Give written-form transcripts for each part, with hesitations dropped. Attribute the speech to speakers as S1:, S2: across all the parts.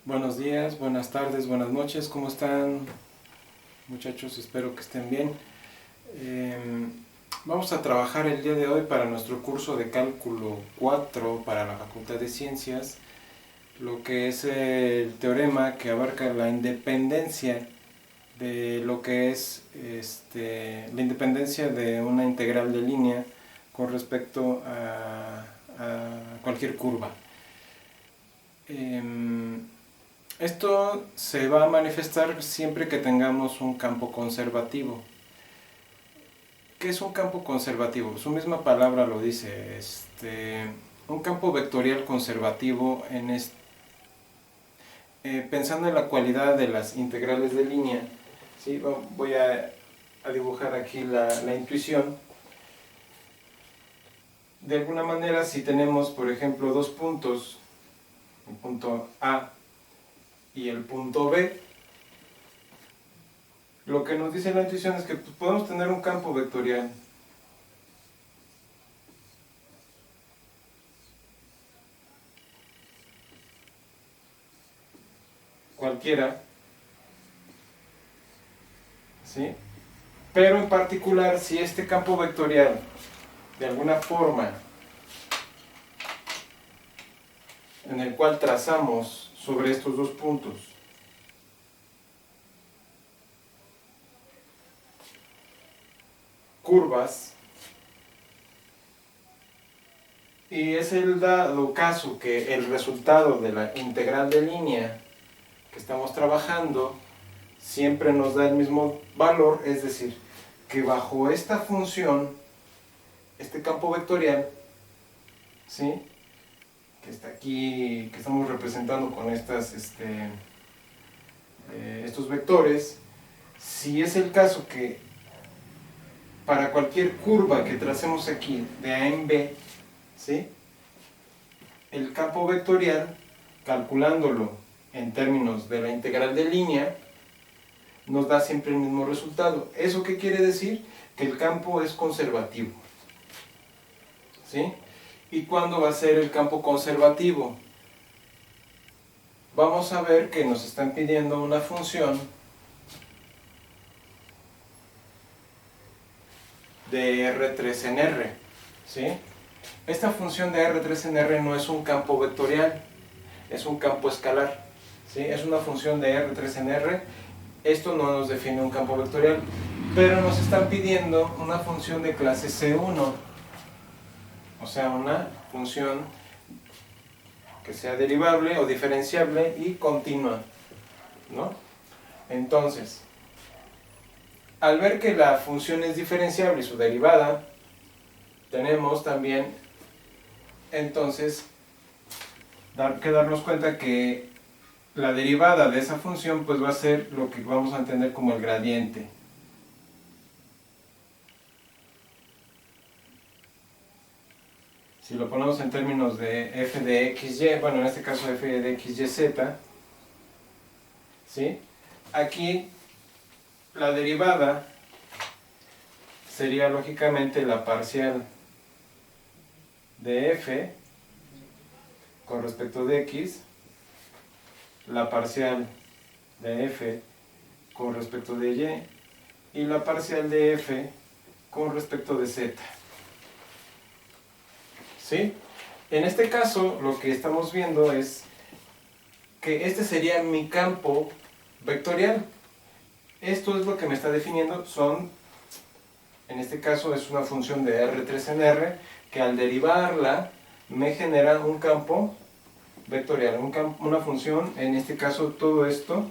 S1: Buenos días, buenas tardes, buenas noches, ¿cómo están muchachos? Espero que estén bien. Vamos a trabajar el día de hoy para nuestro curso de cálculo 4 para la Facultad de Ciencias, lo que es el teorema que abarca la independencia de lo que es la independencia de una integral de línea con respecto a cualquier curva. Esto se va a manifestar siempre que tengamos un campo conservativo. ¿Qué es un campo conservativo? Su misma palabra lo dice. Un campo vectorial conservativo pensando en la cualidad de las integrales de línea. ¿Sí? Voy a dibujar aquí la intuición. De alguna manera, si tenemos, por ejemplo, dos puntos, el punto A y el punto B, lo que nos dice la intuición es que podemos tener un campo vectorial. Cualquiera, ¿sí? Pero en particular, si este campo vectorial, de alguna forma, en el cual trazamos sobre estos dos puntos, curvas, y es el dado caso que el resultado de la integral de línea que estamos trabajando siempre nos da el mismo valor, es decir, que bajo esta función, este campo vectorial, ¿sí?, que está aquí, que estamos representando con estos vectores, si es el caso que para cualquier curva que tracemos aquí de A en B, ¿sí?, el campo vectorial, calculándolo en términos de la integral de línea, nos da siempre el mismo resultado. ¿Eso qué quiere decir? Que el campo es conservativo, ¿sí? ¿Y cuándo va a ser el campo conservativo? Vamos a ver que nos están pidiendo una función de R3 en R, ¿sí? Esta función de R3 en R no es un campo vectorial, es un campo escalar, ¿sí? Es una función de R3 en R. Esto no nos define un campo vectorial, pero nos están pidiendo una función de clase C1, o sea, una función que sea derivable o diferenciable y continua, ¿no? Entonces, al ver que la función es diferenciable y su derivada, tenemos también entonces que darnos cuenta que la derivada de esa función pues va a ser lo que vamos a entender como el gradiente. Si lo ponemos en términos de f de xy, bueno, en este caso f de xyz, ¿sí?, aquí la derivada sería lógicamente la parcial de f con respecto de x, la parcial de f con respecto de y la parcial de f con respecto de z. ¿Sí? En este caso, lo que estamos viendo es que este sería mi campo vectorial. Esto es lo que me está definiendo, en este caso es una función de R3 en R, que al derivarla me genera un campo vectorial, una función, en este caso todo esto,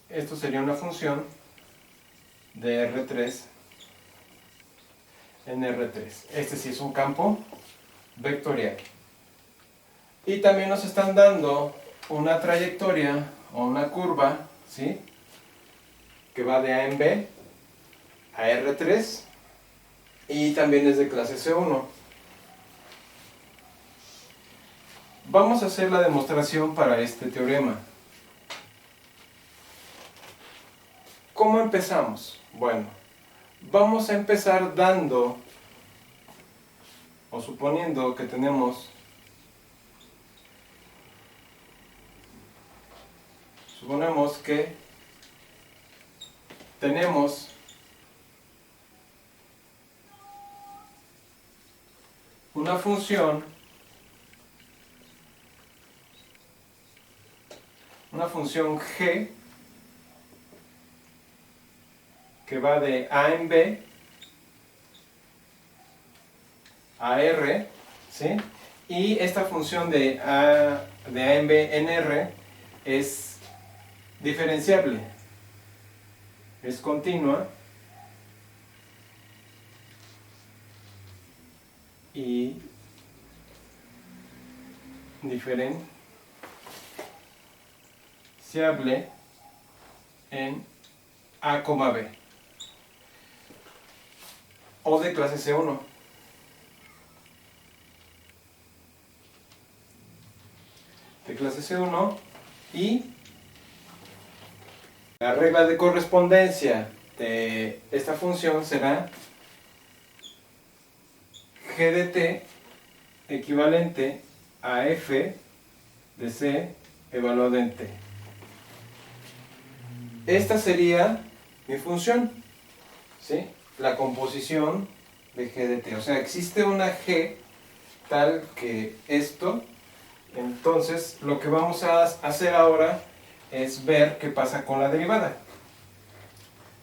S1: esto sería una función de R3 en R3. Este sí es un campo vectorial. Y también nos están dando una trayectoria o una curva, ¿sí?, que va de A en B a R3 y también es de clase C1. Vamos a hacer la demostración para este teorema. ¿Cómo empezamos? Bueno, vamos a empezar dando o suponiendo que tenemos suponemos que tenemos una función g que va de a en b a r, ¿sí? Y esta función de a en b en r es diferenciable, es continua y diferenciable en a, b o de clase C1. De clase C1, y la regla de correspondencia de esta función será g de t equivalente a f de c evaluado en t. Esta sería mi función, ¿sí? La composición de g de t. O sea, existe una g tal que esto. Entonces, lo que vamos a hacer ahora es ver qué pasa con la derivada.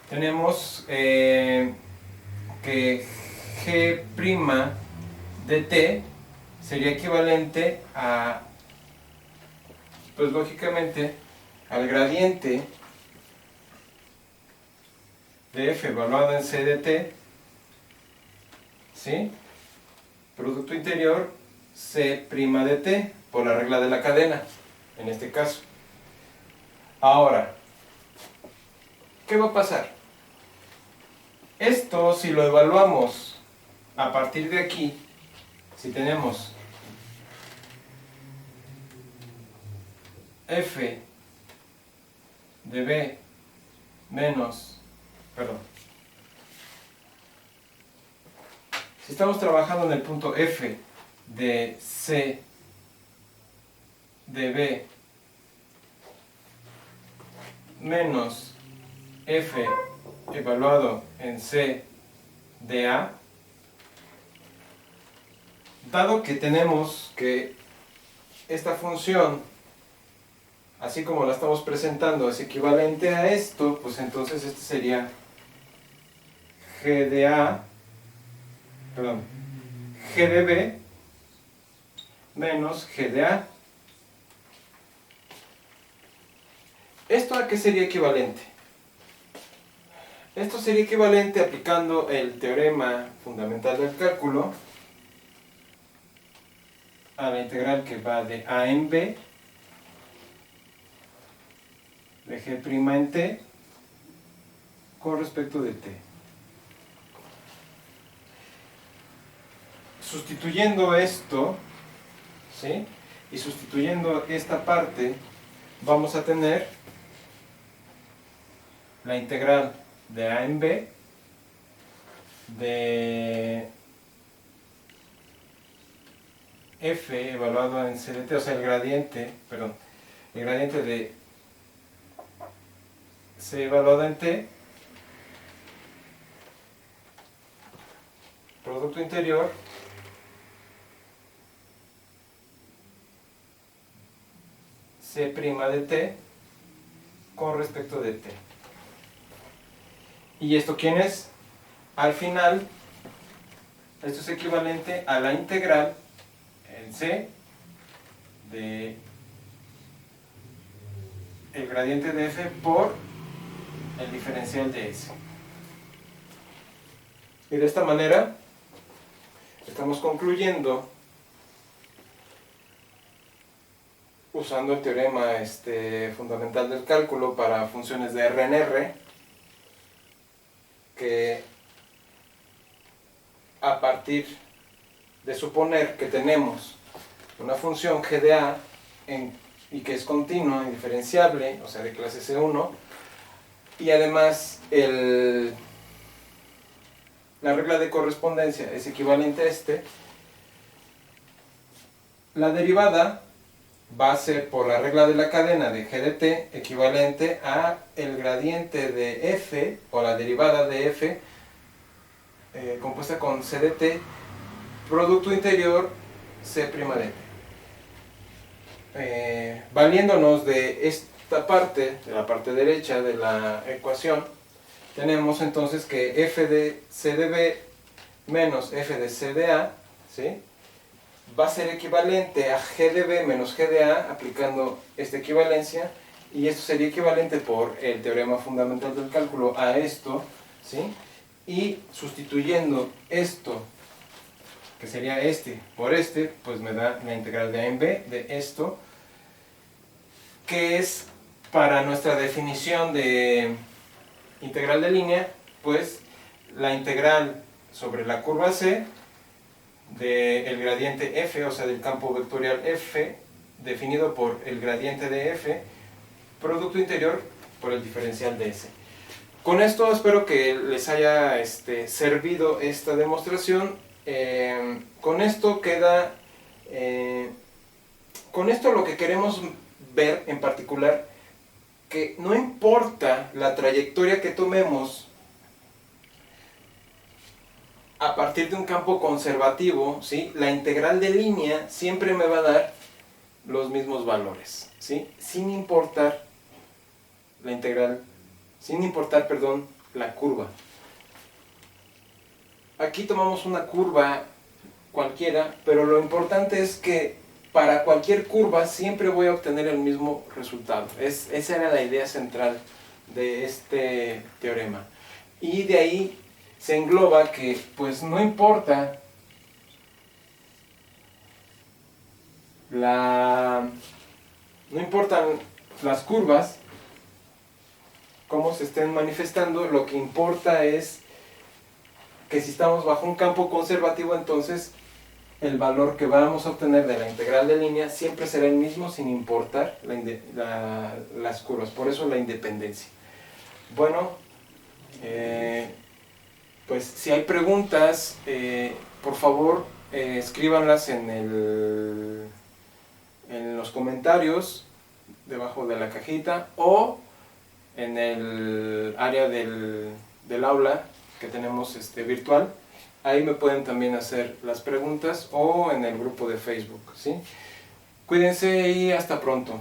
S1: Tenemos que g' de t sería equivalente a, pues lógicamente, al gradiente de f evaluado en c de t, ¿sí? Producto interior c' de t, por la regla de la cadena, en este caso. Ahora, ¿qué va a pasar? Esto, si lo evaluamos a partir de aquí, si tenemos f de b menos, perdón, si estamos trabajando en el punto f de c de b menos f evaluado en c de a, dado que tenemos que esta función, así como la estamos presentando, es equivalente a esto, pues entonces este sería g de a, perdón, g de b menos g de a. ¿Esto a qué sería equivalente? Esto sería equivalente aplicando el teorema fundamental del cálculo a la integral que va de a en b de g' en t con respecto de t. Sustituyendo esto, ¿sí? Y sustituyendo esta parte, vamos a tener la integral de a en b de f evaluado en c de t, o sea, el gradiente de c evaluado en t, producto interior, c' de t con respecto de t. ¿Y esto quién es? Al final, esto es equivalente a la integral en c de el gradiente de f por el diferencial de s. Y de esta manera estamos concluyendo, usando el teorema fundamental del cálculo para funciones de R en R, que a partir de suponer que tenemos una función g de a y que es continua, indiferenciable, o sea, de clase C1, y además la regla de correspondencia es equivalente a la derivada va a ser por la regla de la cadena de G de t equivalente a el gradiente de f, o la derivada de f, compuesta con c de t, producto interior c' de t. Valiéndonos de esta parte, de la parte derecha de la ecuación, tenemos entonces que f de c de b menos f de c de a, ¿sí?, va a ser equivalente a g de b menos g de a, aplicando esta equivalencia, y esto sería equivalente por el teorema fundamental del cálculo a esto, ¿sí?, y sustituyendo esto, que sería este, por este, pues me da la integral de a en b de esto, que es, para nuestra definición de integral de línea, pues la integral sobre la curva C del gradiente f, o sea del campo vectorial f, definido por el gradiente de f, producto interior por el diferencial de S. Con esto espero que les haya servido esta demostración. Con esto queda... con esto lo que queremos ver en particular, que no importa la trayectoria que tomemos a partir de un campo conservativo, ¿sí?, la integral de línea siempre me va a dar los mismos valores, ¿sí?, sin importar la integral, perdón, la curva. Aquí tomamos una curva cualquiera, pero lo importante es que para cualquier curva siempre voy a obtener el mismo resultado. Esa era la idea central de este teorema. Y de ahí se engloba que, pues, no importan las curvas, cómo se estén manifestando, lo que importa es que si estamos bajo un campo conservativo, entonces el valor que vamos a obtener de la integral de línea siempre será el mismo sin importar las curvas. Por eso la independencia. Bueno, pues si hay preguntas, por favor escríbanlas en los comentarios debajo de la cajita, o en el área del aula que tenemos virtual. Ahí me pueden también hacer las preguntas, o en el grupo de Facebook, ¿sí? Cuídense y hasta pronto.